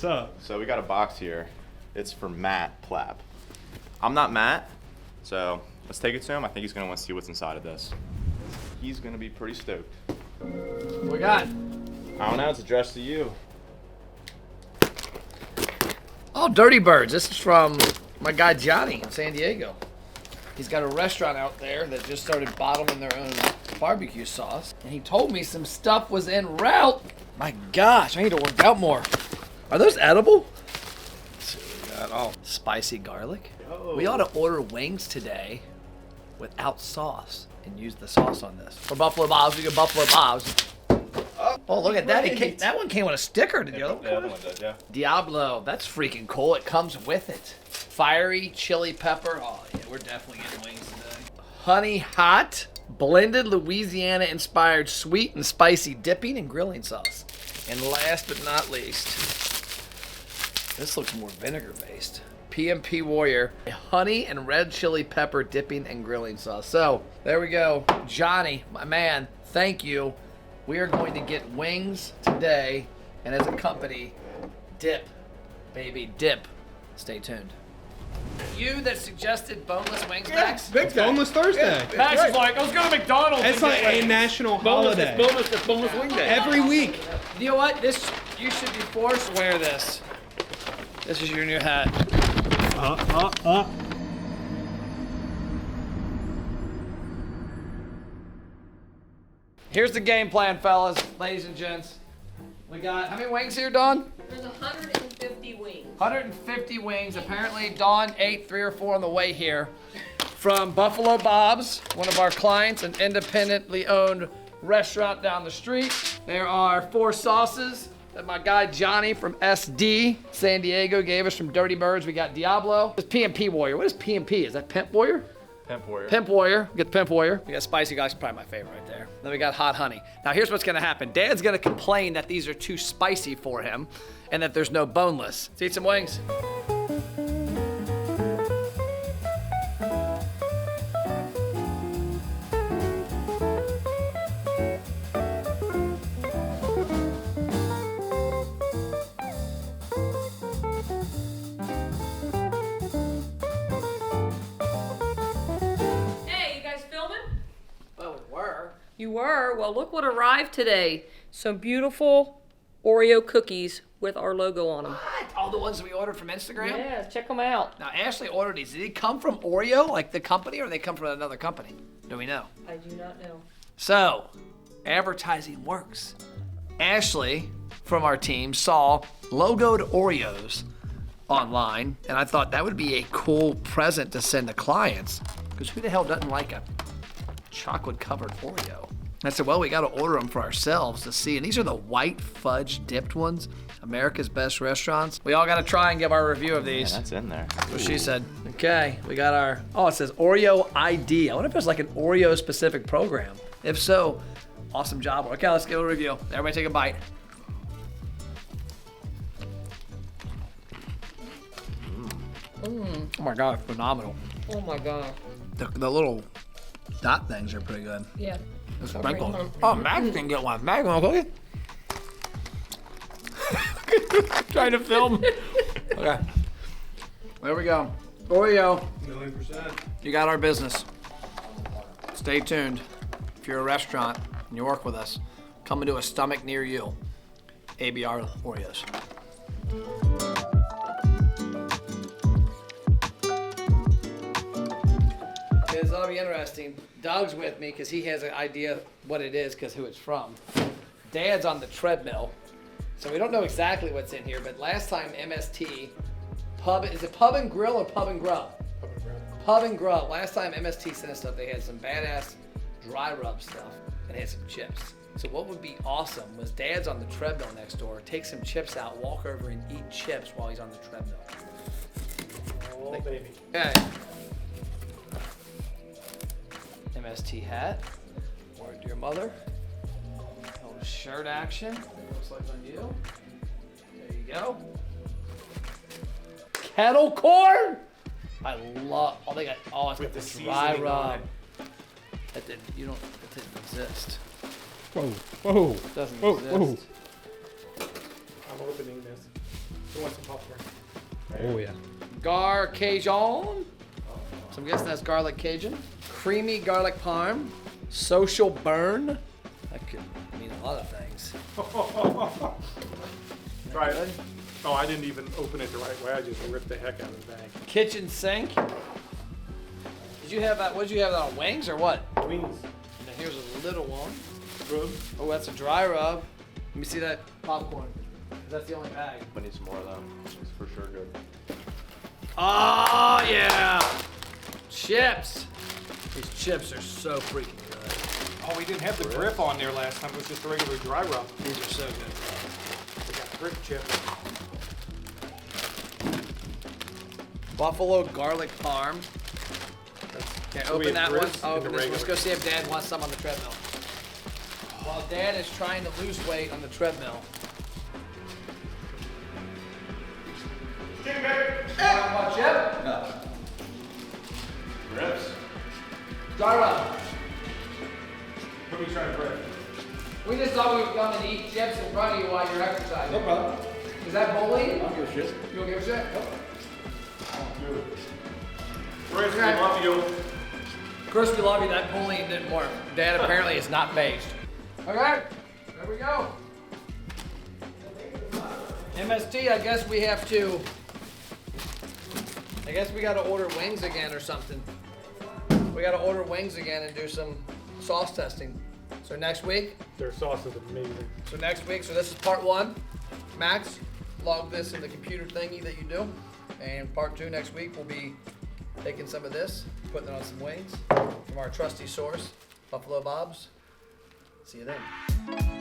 what's up. So we got a box here. It's for Matt Plapp. I'm not Matt, so let's take it to him. I think he's gonna want to see what's inside of this. He's gonna be pretty stoked. What we got? I don't know, it's addressed to you. Oh, Dirty Birds. This is from my guy Johnny in San Diego. He's got a restaurant out there that just started bottling their own barbecue sauce. And he told me some stuff was en route. My gosh, I need to work out more. Are those edible? Let's see what we got. Oh, spicy garlic. Oh. We ought to order wings today without sauce and use the sauce on this. For Buffalo Bob's, we get Buffalo Bob's. Oh, look at that. That one came with a sticker. Did the other one? The other one did, yeah. Diablo, that's freaking cool. It comes with it. Fiery chili pepper. Oh, yeah, we're definitely getting wings today. Honey hot, blended Louisiana-inspired sweet and spicy dipping and grilling sauce. And last but not least, this looks more vinegar-based. PMP Warrior, honey and red chili pepper dipping and grilling sauce. So, there we go. Johnny, my man, thank you. We are going to get wings today, and as a company, dip, baby, dip. Stay tuned. You that suggested boneless wings, Max? Big Boneless Thursday. Max is like, let's go to McDonald's. It's like a national holiday. It's boneless wing day. Every week. You know what? You should be forced to wear this. This is your new hat. Here's the game plan, fellas, ladies and gents. We got, how many wings here, Dawn? There's 150 wings. 150 wings. Apparently, Dawn ate 3 or 4 on the way here. From Buffalo Bob's, one of our clients, an independently owned restaurant down the street. There are 4 sauces that my guy Johnny from SD, San Diego, gave us from Dirty Birds. We got Diablo. This PMP Warrior. What is PMP? Is that Pimp Warrior? Pimp Warrior. Pimp Warrior. We got the Pimp Warrior. We got Spicy Guys, probably my favorite right there. Then we got Hot Honey. Now here's what's gonna happen. Dad's gonna complain that these are too spicy for him and that there's no boneless. Let's eat some wings. You were? Well, look what arrived today. Some beautiful Oreo cookies with our logo on them. What? All the ones that we ordered from Instagram? Yeah, check them out. Now, Ashley ordered these. Did they come from Oreo, like the company, or they come from another company? Do we know? I do not know. So, advertising works. Ashley, from our team, saw logoed Oreos online, and I thought that would be a cool present to send to clients, because who the hell doesn't like a chocolate-covered Oreo? I said, well, we got to order them for ourselves to see. And these are the white fudge dipped ones, America's Best Restaurants. We all got to try and give our review of these. Yeah, that's in there. That's what she said. Okay, we got our, oh, it says Oreo ID. I wonder if it's like an Oreo-specific program. If so, awesome job. Okay, let's give a review. Everybody take a bite. Oh my God, phenomenal. Oh my God. The little dot things are pretty good. Yeah. The sprinkles. Oh, Max can get one. Max, want a cookie? Trying to film. Okay. There we go. Oreo. 1,000,000%. You got our business. Stay tuned. If you're a restaurant and you work with us, come into a stomach near you. ABR Oreos. This ought to be interesting. Doug's with me because he has an idea what it is because who it's from. Dad's on the treadmill, so we don't know exactly what's in here. But last time MST Pub, is it Pub and Grill or Pub and Grub? Pub and Grub. Last time MST sent us stuff, they had some badass dry rub stuff and had some chips. So what would be awesome was Dad's on the treadmill next door. Take some chips out, walk over and eat chips while he's on the treadmill. Oh, baby. Okay. MST hat. Word to your mother. Little shirt action. Looks like on you. There you go. Kettle corn. I love. Oh, they got. Oh, it's got the dry rub. That didn't. You don't. It didn't exist. Whoa, whoa. It doesn't Whoa, exist. whoa. I'm opening this. Who wants some popcorn? Oh yeah. Gar Cajun. So I'm guessing that's garlic Cajun. Creamy garlic parm. Social burn. That could mean a lot of things. Try it. Oh, I didn't even open it the right way. I just ripped the heck out of the bag. Kitchen sink. Did you have that? What did you have that on wings or what? Wings. And then here's a little one. Rub. Oh, that's a dry rub. Let me see that popcorn. That's the only bag. I need some more of that. It's for sure good. Oh yeah. Chips. These chips are so freaking good. Oh, we didn't have the grip on there last time. It was just a regular dry rub. These are so good. We got grip chip. Buffalo garlic parm. Okay, we open have that one. grits I'll and the open this. Let's regular. go see if Dad wants some on the treadmill. While Dad is trying to lose weight on the treadmill. Want chip? No. Grips. Dry rub. What are you trying to grip? We just thought we would come and eat chips in front of you while you're exercising. No problem. Is that bullying? I don't give a shit. You don't give a shit? Chris, we love you. Chris, we love you. That bullying didn't work. Dad apparently is not phased. Okay, there we go. MST, I guess we have to. I guess we got to order wings again or something. We got to order wings again and do some sauce testing. So next week. Their sauce is amazing. So next week. So this is part 1. Max, log this in the computer thingy that you do. And part 2 next week we'll be taking some of this, putting it on some wings from our trusty source, Buffalo Bob's. See you then.